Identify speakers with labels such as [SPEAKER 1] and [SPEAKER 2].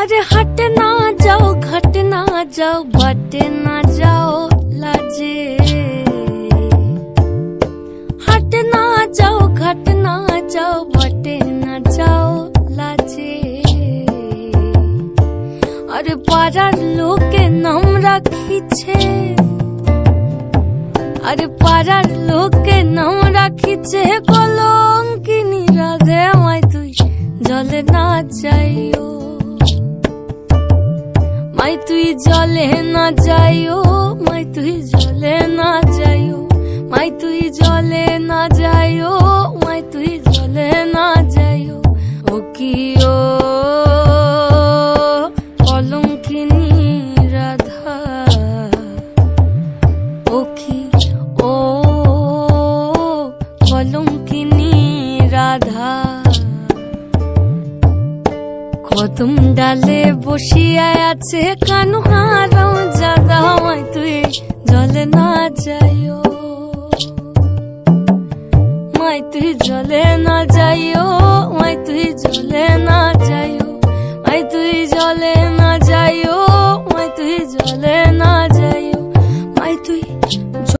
[SPEAKER 1] अरे हट ना जाओ घट ना जाओ बट ना जाओ लाजे, हट ना जाओ घट ना जाओ बट ना जाओ लाजे। अरे पारार लोके नाम राखिछे, अरे पारार लोके नाम राखिछे कलंकिनी राधे আমায় তুই জলে না যাইও, মাই তুই জলে না যাইও, মাই তুই জলে না যাইও, মাই তুই জলে না যাইও, মাই তুই জলে না যাইও। ও কি ও কলঙ্কিনী রাধা, ও কি ও কলঙ্কিনী রাধা। কদম ডালে বসিয়া আছে কানু হারাও জাদা, আমায় তুই জলে না যাইও, মাই তুই জলে না যাইও, মাই তুই জলে না যাইও, মাই তুই জলে না যাইও, মাই তুই জলে না যাইও, মাই তুই